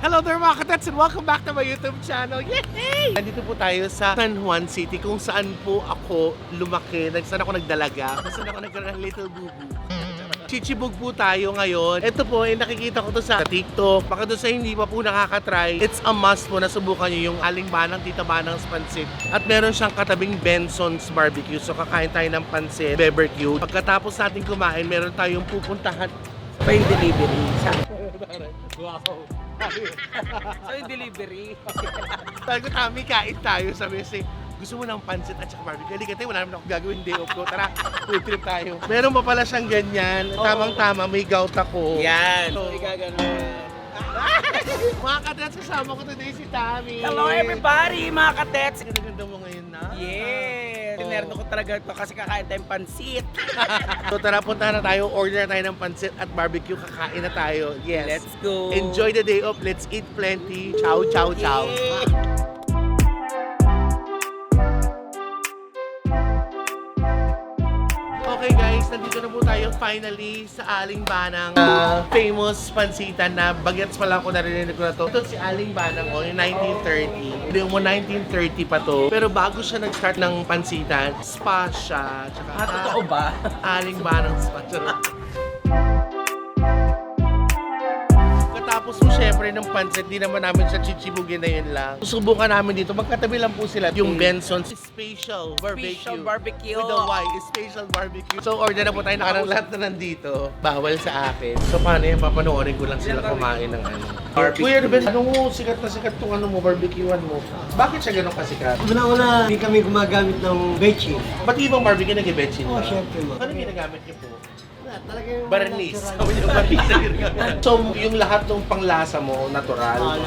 Hello there mga katets and welcome back to my YouTube channel. Yay! Nandito po tayo sa San Juan City kung saan po ako lumaki, saan ako nagdalaga, kung saan ako nagkaroon ng little boo-boo. Chichibog po tayo ngayon. Ito po, nakikita ko to sa TikTok. Baka doon sa hindi pa po nakakatry, it's a must po na subukan nyo yung Aling Manang, Tita Manang's Pansit. At meron siyang katabing Benson's Barbecue. So kakain tayo ng pansit, barbecue. Pagkatapos natin kumain, meron tayong pupuntahan. Pa yung delivery. Wow! So yung delivery. Sabi ko, Tami, kain tayo. Sabi kasi, gusto mo ng pansit at saka barbecue? Halika tayo, wala naman ako gagawin day off ko. Tara, food trip tayo. Meron pa pala siyang ganyan. Tamang-tama, may gout ako. Yan. So, Igaganon. mga katets, kasama ko today si Tami. Hello everybody mga katets. Ganda-ganda mo ngayon na. Yes. Tinerno ko talaga ito kasi kakain tayong pansit. So tara, punta na tayo. Order na tayo ng pansit at barbecue. Kakain na tayo. Yes. Let's go. Enjoy the day off. Let's eat plenty. Ciao, ciao, ciao. Yay. Okay guys, nandito na po tayo finally sa Aling Banang famous pansitan na bagets pa lang ko narinig ko na to. Ito si Aling Banang yung 1930. Hindi mo 1930 pa to. Pero bago siya nag-start ng pansitan, spa siya. Tsaka, Totoo ba? Aling Banang spa. Tapos po syempre ng pansit, di naman namin sa chichibugin na yun lang. Susubukan namin dito, magkatabi lang po sila. Yung Benson's Special Barbecue. Special barbecue. With the Y, Special Barbecue. So order na po tayo, nakarang lahat na nandito. Bawal sa akin. So paano yan, papanoorin ko lang sila kumain ng ano. Kuya Ruben, anong sikat na sikat tong ano mo, barbecuean mo? Bakit siya ganun kasikat? Una-una, hindi kami gumagamit ng bechin. Ba't ibang barbecue nag-ibetchin Oo, ba? syempre mo. Ano ginagamit niyo po? Talaga yung Barnis. natural. Sabi niyo, barnis na ginagamit. So, yung lahat ng panglasa mo, natural? Natural.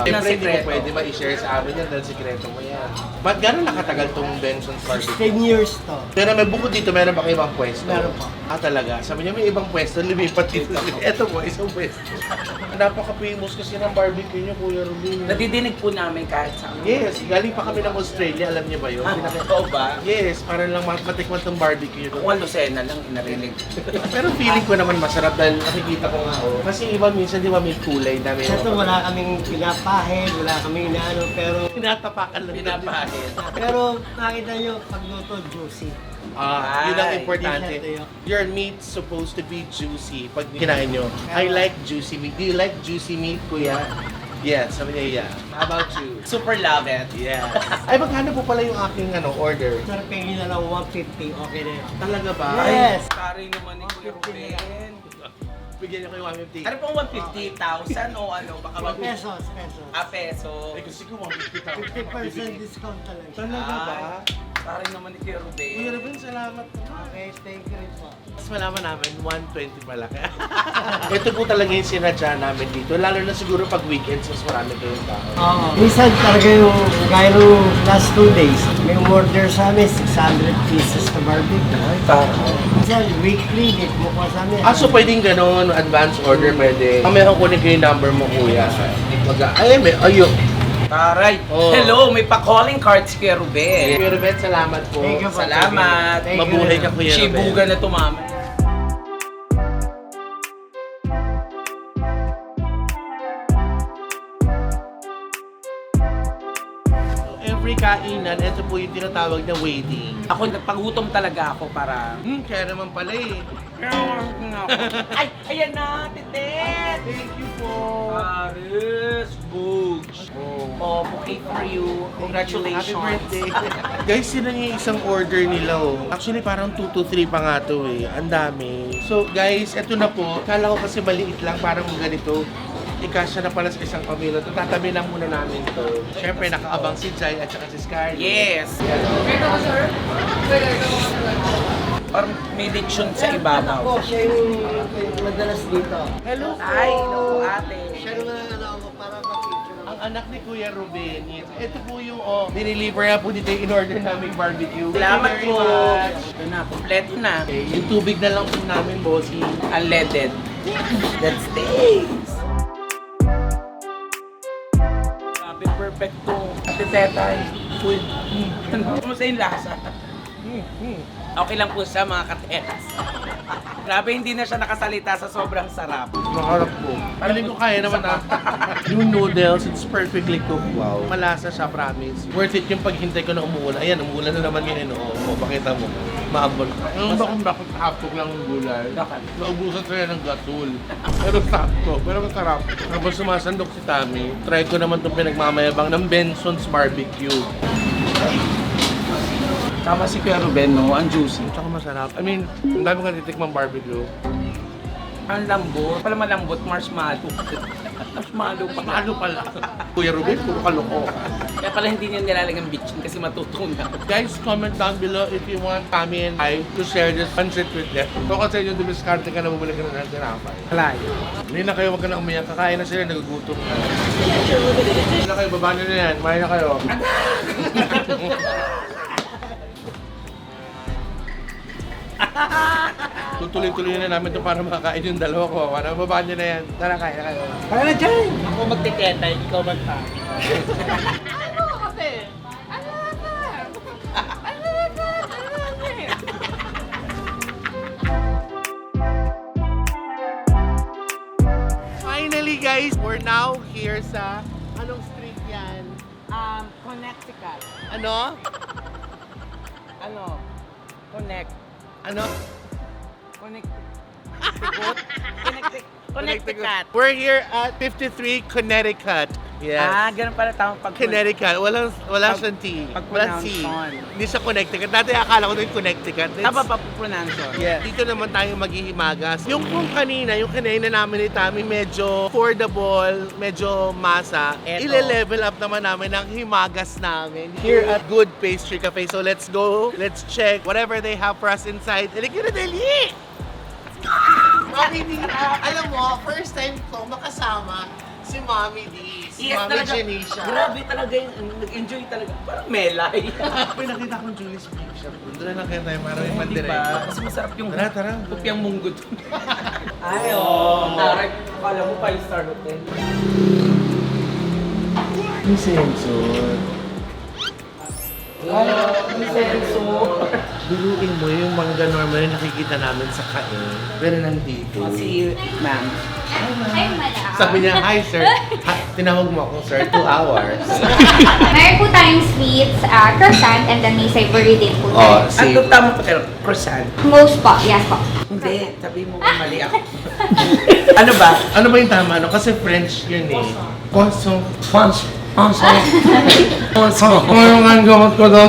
Siyempre, hindi mo sikreto. pwede ma-share sa amin yan dahil sikreto mo yan. Ba't gano'n nakatagal tong Benson's Barbecue? 10 years to. Pero may bukod dito, meron ba kayo ibang pwesto? Meron po. Talaga? Sabi niya, may ibang pwesto, lumipat dito. Ito po, isang pwesto. Napaka-famous kasi ng barbecue niyo, Kuya Rubin. Nadidinig po namin kahit sa amin. Yes, galing pa kami ng Australia, alam niyo ba yun? Totoo ba? Yes, para lang matikman tong barbecue niyo. Kung Lucena lang inarinig. Pero feeling ko naman masarap dahil nakikita ko nga, oh. Kasi iba minsan, di ba, may kulay na may... Ito wala kaming pinapahid, wala kaming inaano, pero Tinatapakan lang. Pinapahid. pero nakita nyo, pagluto, juicy. Yun ang Ay, importante. yes, ito yun. Your meat's supposed to be juicy pag kinain nyo. I like juicy meat. Do you like juicy meat, kuya? Yes, sabi niya, yeah. How about you? Super love it. Yes. Ay, magkano po pala yung aking order? Sir, pengin na lang 150, okay na yun. Talaga ba? Yes! Pare naman ni Kuya Ruben. Bigyan niyo kayo 150. Ano pong 150,000 o ano? Baka Pesos, pesos. peso. Ay, kasi ko 150 50% discount talaga. Talaga ba? Pare naman ni Kuya Ruben. Kuya Ruben, salamat. Okay, thank you rin po. Mas malaman namin, 120 pala. Ito po talaga yung sinadya namin dito. Lalo na siguro pag weekends, mas marami kayong tao. Oo. Minsan talaga yung gaya nung last 2 days, may order sa amin, 600 pieces na barbecue. Ay, tao. Minsan, weekly, date mo pa sa amin. So pwedeng ganun, advance order pwede. Mamaya kunin ko yung number mo, kuya. Ayun. Taray! Oh. Hello, may pa-calling cards Kuya Ruben. Kuya Ruben, salamat po. Thank you po. Salamat. Thank you. Mabuhay ka, Kuya Ruben. Shibugan na tumama. Every kainan, ito po yung tinatawag na waiting. Ako, nagpagutom talaga ako para... Kaya naman pala eh. Ay, ayan na, titet! Thank you po. Paris, Boogs. Oh, bouquet for you. Congratulations. Happy birthday. Guys, sila yung isang order nila oh. Actually, parang 2 to 3 pa nga to eh. Ang dami. So guys, eto na po. Kala ko kasi maliit lang, parang ganito. Ikasya na pala sa isang pamilya. So, tatabi lang muna namin to. Siyempre, nakaabang si Jai at saka si Scarlett. Yes. Yan. Parang may diction sa ibabaw. Ako, siya yung madalas dito. Hello po. Ay, naku ate. Siya naman ang alam ko para ma-picture. Ang anak ni Kuya Ruben. Ito po yung, diniliver na po dito yung in-order namin barbecue. Salamat Thank you po. very much. Ito na, kompleto na. Okay, yung tubig na lang po namin, bossy. Unleaded. That's taste. Grabe, perfecto. Ate Tetay. Food. Kumusta yung lasa? Okay lang po siya mga kateras. Grabe, hindi na siya nakasalita sa sobrang sarap. Maharap po. Feeling ko kaya naman na. Yung noodles, it's perfectly cooked. Wow. Malasa siya, promise. Worth it yung paghintay ko na umuulan. Ayan, umuulan na naman ngayon. Oo, pakita mo. Maambon. Ang bakit hapok lang yung gulay. Bakit? Naubusan sila ng gatul. Pero sakto. Pero masarap. Habang sumasandok si Tami, try ko naman itong pinagmamayabang ng Benson's Barbecue. Tama si Kuya Ruben, no? Ang juicy. Tsaka masarap. I mean, ang dami kang titikmang barbecue. Ang lambot. Pala malambot, marshmallow. Marshmallow pa. Paano pala? Kuya Ruben, puro kaloko. Kaya pala hindi niya nilalagyan bitchin kasi matutunan. Guys, comment down below if you want Tami and I to share this pancit with them. So kasi yung dumiskarte ka na bumili ka na ng tinapay. Kalayo. Hindi na kayo, wag ka na umiyak. Kakain na sila, nagugutom na. Hindi na kayo, baba nyo na yan. Mahin na kayo. Tutuloy-tuloy na namin ito para makakain yung dalawa ko. Para baba nyo na yan. Tara, kain na kayo. Kaya na dyan! Ako magtiteta, ikaw magpa. Ano kasi? Ano na? Ano na? Finally guys, we're now here sa... Anong street yan? Connecticut. Ano? Ano? Connect. Ano? Connect. Connecticut. We're here at 53 Connecticut. Yes. Ganun pala tamang pag Connecticut. Wala siyang T. Wala C. Hindi siya Connecticut. Dati akala ko ito yung Connecticut. Tama pa po pronunciation. Yeah. Dito naman tayo maghihimagas. Yung kanina namin ni Tami medyo affordable, medyo masa. Eto. Ile-level up naman namin ang himagas namin here at Good Pastry Cafe. So let's go. Let's check whatever they have for us inside. Eligyan na dali! Mami D, alam mo, first time ko makasama si Mami D. Si Mami Janisha. Grabe talaga yun. Nag-enjoy talaga. Parang melay. Pinakita ko yung Julie's Bake Shop. Doon na lang kaya tayo maraming Diba? pandiretso. Kasi masarap yung Tara. kupyang munggo dun. Ay, oh. Taray, kala mo 5-star hotel. Ang sensor. Ang sensor. Biruin mo yung mangga normal na nakikita namin sa kain. Pero nandito. Si ma'am. Ay, madam. Sabi niya, hi sir. Tinawag mo ako sir, 2 hours. Meron po tayong sweets, croissant, and then may savory din po Oh, tayo. Ang tama pa kayo, croissant. Most po, yes po. Hindi, sabi mo kung mali ako. Ano ba? Ano ba yung tama? No? Kasi French yun eh. Croissant. Ano nga ang gamot ko doon?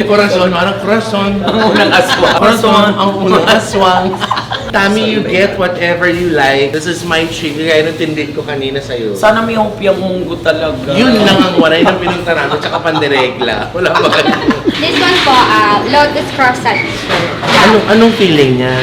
Corazon, parang croissant. Ang unang aswang. Croissant, ang unang aswang. Tami, you get whatever you like. This is my treat. Kaya nung tindig ko kanina sa'yo. Sana may hupyang munggo talaga. Yun lang ang waray ng pinunta namin, tsaka pandiregla. Wala ba kayo? This one po, lotus croissant. Anong feeling niya?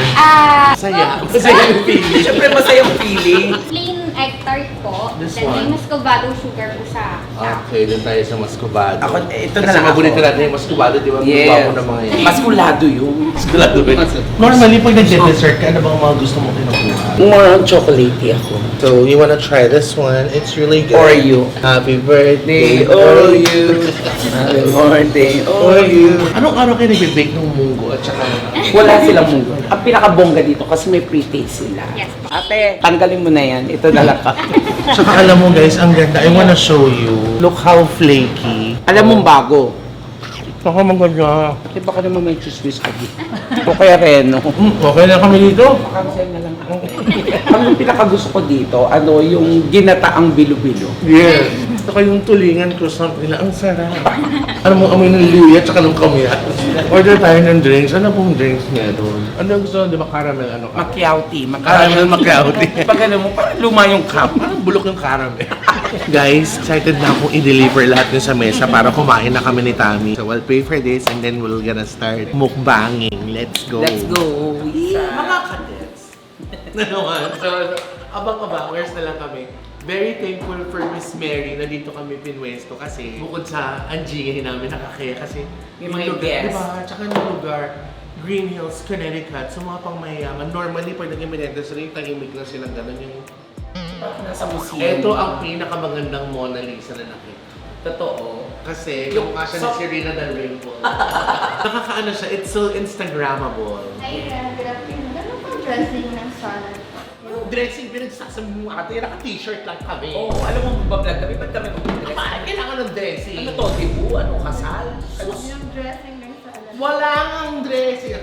Saya. Masaya yung feeling. Siyempre masayang feeling. Plain egg tart po. This Then may one? muscovado sugar po sa Okay, dun tayo sa Mascobado. Ako, ito na Kasi lang mabulit ako. natin yung Mascobado, di ba? Yes. Guwapo na mga yan. Maskulado yun. Mascobado ba? Normally, pag nag-dessert ka, ano bang mga gusto mo kinukuha? More on chocolatey ako. So, you wanna try this one? It's really good. Oreo. Happy birthday, Oreo. Happy birthday, Oreo. Anong araw kayo nag-bake ng munggo at saka Wala silang munggo. Ang pinakabongga dito kasi may pre-taste sila. Yes. Ate, tanggalin mo na yan. Ito na lang ka. Saka alam mo guys, ang ganda. I wanna show you. Look how flaky. Alam mong bago. Saka maganda. Ate, baka naman may chismis ka dito. O kaya Reno. Okay na kami dito. Cancel na lang ako. Ang pinakagusto ko dito, yung ginataang bilo-bilo. Yeah. Saka yung tulingan croissant nila, ang sarap. Ano mo, amoy ng luya tsaka ng kamyas. Order tayo ng drinks. Ano pong drinks niya doon? Ano ang gusto? Di ba caramel? Ano ka? Macchiati. Caramel macchiati. Pag ano mo, parang luma yung cup. Parang bulok yung caramel. Guys, excited na akong i-deliver lahat yun sa mesa para kumain na kami ni Tami. So we'll pay for this and then we'll gonna start mukbanging. Let's go. Let's go. Yeah. Mga kadets. Naman. So, abang-abangers na lang kami. Very thankful for Miss Mary na dito kami pinwesto kasi bukod sa anjingin namin nakakaya kasi May yung mga lugar, guests. diba? Tsaka yung lugar, Green Hills, Connecticut, so mga pang mayayaman. Normally, pag naging Menendez rin, tahimik lang silang gano'n yung... Nasa museum. Ito ang pinakamagandang Mona Lisa na nakita. Totoo. Kasi Yung- yung siya ni so- Serena Del Rey po. Nakakaano siya, it's so Instagrammable. Ay, good afternoon. Ano pang dressing ng salad? Yung dressing, pinagsasabi mo ate, naka-t-shirt lang kami. Oo, alam mo, bablog kami. Ba't kami mag-dress? Ah, kailangan ng dressing. Ano to, dibu? Ano, kasal? Yung dressing ng salad. Wala nga ang dressing.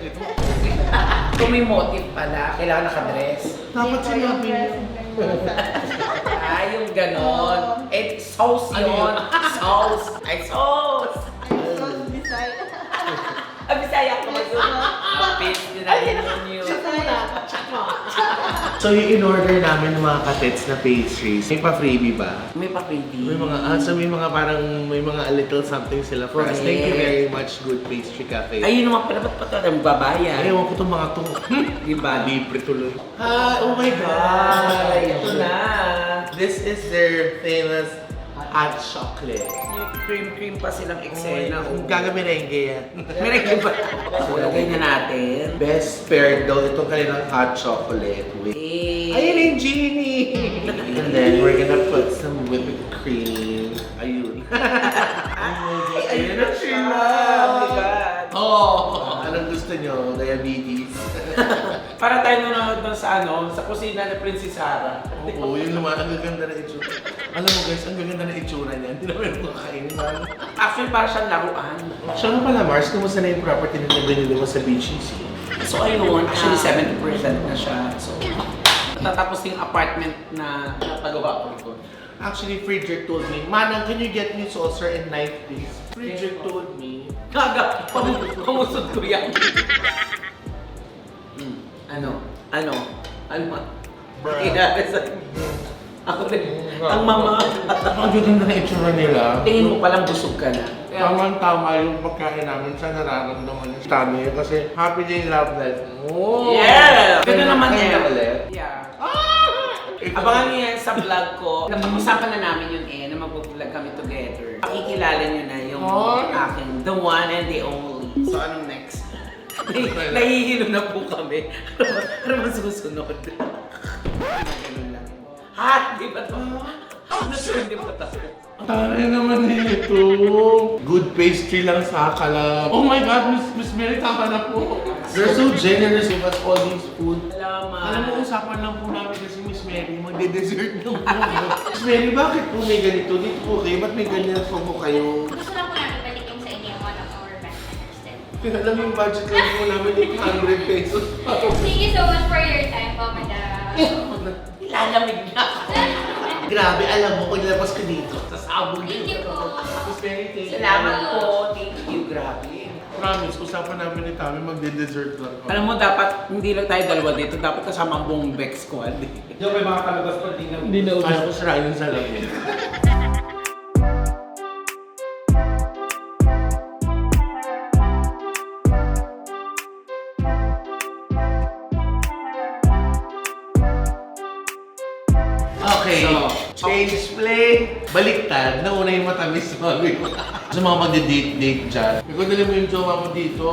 Kung may motive pala, kailangan nakadress. Dapat Yung sinabi dressing niyo. ng salad. Ah, yung ganon. Eh, sauce Ano yun. yun? Sauce. Ay, sauce. Sauce design. Ah, Bisaya ko mag Paste nyo na rin yun. So yung in-order namin ng mga katets na pastries, may pa-freebie ba? May pa-baby. May mga, so may mga parang, may mga a little something sila for us. Thank you very much, Good Pastry Cafe. Ayun naman pala, ba't pa ito magbabayan? Ewan ko itong mga to. Diba? Libre tuloy. Ah, oh my God! Ay, ito na. This is their famous hot chocolate. Yung cream pa silang Oh my eksena. God, gagamirengge yan. Meron ba? So, lagay na natin. Best paired daw itong kanilang hot chocolate with... Ayun yung genie! And then we're gonna put some whipped cream. Ayun. Ay, ayun na siya. siya. Oh my God. Oh! Anong gusto nyo? Diabetes? Para tayo nanonood doon sa sa kusina ni Princess Sarah. Oo, yun naman. Ang gaganda na itsura. Alam mo guys, ang gaganda na itsura niya. Hindi naman yung kakainin. Actually, para siyang laruan. Siya nga pala, Mars, kumusta na yung property na binili mo sa BGC? So, ayun, actually 70% na siya. So, tatapos yung apartment na napagawa ko ito. Actually, Friedrich told me, Manang, can you get me saucer and knife, please? Friedrich told me, Kaga, pamusod ko yan. Ano? Ano? Bruh. Ako rin. Ang mama. ang gaganda na itsura nila. Tingin mo palang busog ka na. Tama-tama yung pagkain namin sa nararamdaman ng Tami kasi happy day, love life. Oh! Yeah! Ganda naman Kaya yan. ulit. Yeah. Ah! Abangan niyo yan sa vlog ko. Napag-usapan na namin yun na mag-vlog kami together. Pakikilala niyo na yung akin, the one and the only. So, anong next? Nahihilo na po kami. Ano ba susunod? Ganun lang. Ha? Di ba ito? Hindi ba ito? Taray naman nito. Good pastry lang sa kalab. Oh my God, Miss Mary, tama na po. They're so generous with us all these food. Salamat. Alam mo, usapan lang po namin kasi Miss Mary, magde-dessert ng Miss Mary, bakit po may ganito? Dito po kayo, ba't may ganyan po kayo? Gusto lang po namin balikin sa inyo one of our best sellers din. Kaya alam yung budget lang po namin 800 pesos. Thank you so much for your time po, madam. Lalamig na ako. Grabe, alam mo, kung nilabas ka dito, sasabog Thank you po. Miss Mary, thank you. Salamat po. Thank you. Grabe. Promise, usapan namin ni Tami, magde-dessert lang. Alam mo, dapat hindi lang tayo dalawa dito. Dapat kasama ang buong Bex Squad. Yung may mga kalabas pa, hindi na Kaya ko sirain yung salamin. Okay, So, change play. Baliktad, nauna yung matamis sabi ko. Sa mga magde-date-date dyan. Ikaw dali mo yung jowa mo dito.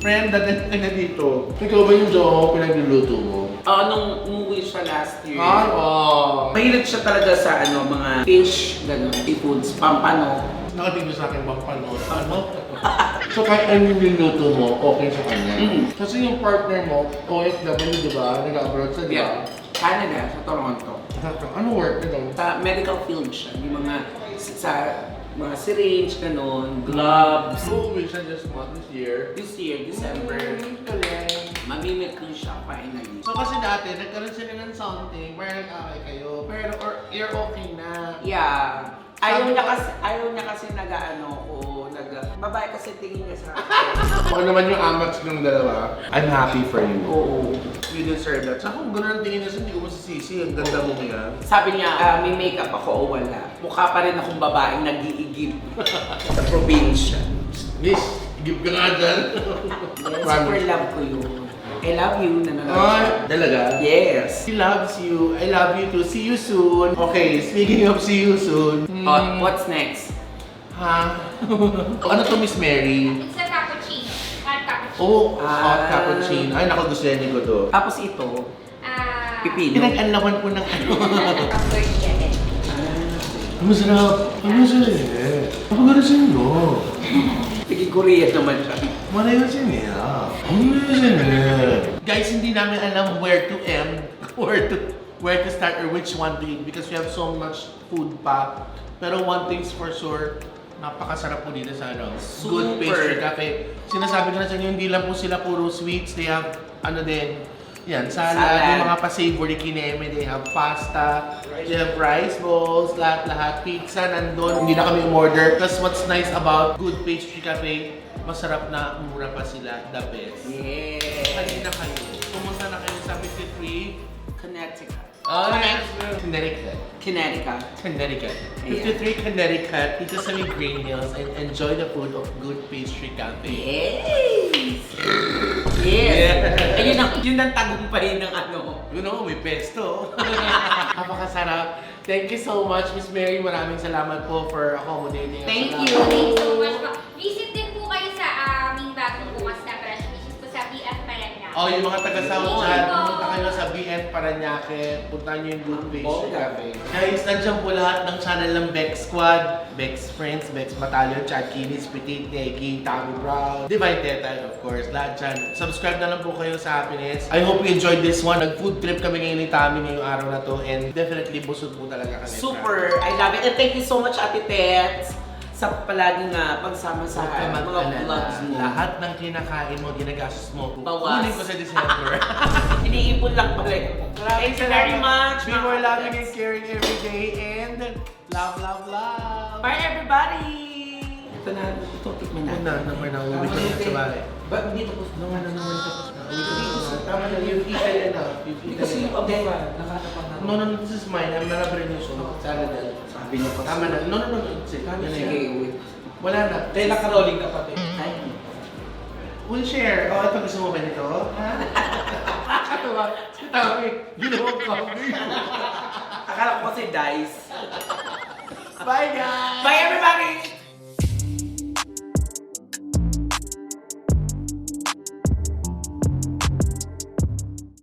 Friend, dadali ka na dito. Ikaw ba yung jowa mo pinagluluto mo? nung umuwi siya last year, Oo. mahilig siya talaga sa mga fish, gano'n, seafoods, pampano. Nakatingin sa akin bang panood. Ano? So kahit ano yung niluto mo, okay sa kanya. Kasi yung partner mo, OFW, di ba? Nag-abroad sa, di ba? Canada, sa Toronto. Ano work nito? Sa medical field siya, yung mga syringe, gano'n, gloves. Uuwi siya just this year. This year, December, mamimit ko siya finally. So kasi dati, nagkaroon sila ng something, parang nag-away kayo, pero or you're okay na. Yeah. Ayaw niya kasi babae kasi tingin niya sa akin. Ako naman yung amats ng dalawa, I'm happy for you. Oo. You deserve that. Saka kung gano'n ang tingin niya, hindi ko masisisi. Ang ganda mo nga. Sabi niya, may makeup ako o wala. Mukha pa rin akong babaeng nag-iigib sa probinsya. Miss, give ka nga dyan. Super love ko yun. I love you, nanonood Ay, siya. talaga? Yes. He loves you. I love you too. See you soon. Okay, speaking of see you soon. What's next? Ha? Ano to, Miss Mary? It's a cappuccino. Hot cappuccino. Oh, hot cappuccino. Ay, naku, gusto yan ni Godo. Tapos ito, Ah, pipino. Pinag-anlawan po ng ano. From Gordon. Masarap. Ano sa'yo? Ako gano'n sa'yo. Sige, Korea naman siya. Malayo sa'yo. Ano sa'yo? Guys, hindi namin alam where to end, where to start or which one to eat because we have so much food pa. Pero one thing's for sure, napakasarap po dito sa ano, Good Super. Pastry Cafe. Sinasabi ko na sa inyo, hindi lang po sila puro sweets, they have ano din, yan, salad, yung mga pa-savory kineme, they have pasta, they have rice bowls, lahat, pizza, nandun. Hindi na kami umorder. Plus what's nice about Good Pastry Cafe, masarap na mura pa sila, the best. Yeah. Kanina kayo, pumunta na kayo sa 53 Connecticut. Connecticut. Connecticut. Connecticut. Yeah. 53 Connecticut, dito sa may Green Hills and enjoy the food of Good Pastry Cafe. Yes! Yes! Ayun ang, yun ang tagumpay ng ano. You know, may pesto. Napakasarap. Thank you so much, Miss Mary. Maraming salamat po for accommodating us. Thank Salamat. you. Thank you so much po. Visit din po kayo sa aming bagong bukas na branch, which is po sa BF Paranaque. Oh, yung mga taga-South Oo. dyan, pumunta kayo sa BF Paranaque, punta nyo yung Good Pastry Bongga. Cafe. Guys, nandiyan po lahat ng channel ng Bex Squad, Bex Friends, Bex Battalion, Chad Kinis, Petit, Negi, Tommy Brown, Divine Teta, of course, lahat dyan. Subscribe na lang po kayo sa Happiness. I hope you enjoyed this one. Nag-food trip kami ngayon ni Tommy ngayong araw na to and definitely busog po talaga kami. Super! I love it. And thank you so much, Ate Tets, sa palaging pagsama sa Huwag ka mga mag-alala. vlogs mo. Lahat ng kinakain mo, ginagastos mo. Bawas. Kunin ko sa December. Iniipon lang pala yun. Thank you very much. Be mga more loving and Tets. caring every day and love, love, love. Bye, everybody! Ito na, ito, tikman natin. Naman na, uwi ko na sa bahay. Ba't hindi tapos? Naman tapos na. Uwi ko na sa bahay. Tama na, you've eaten enough. You've eaten Kasi yung enough. pabeba, nakatapat na. No, this is mine. I'm not bringing you. Sana din. Sabi niya pa. Tama na. No. Sige, Sige, wait. Wala na. Tayo nakaroling ka pati. Ay. We'll share. Oh, ito gusto mo ba nito? Ha? Katawa. Si Tami. Ginawa ko. Akala ko kasi dice. Bye, guys! Bye, everybody!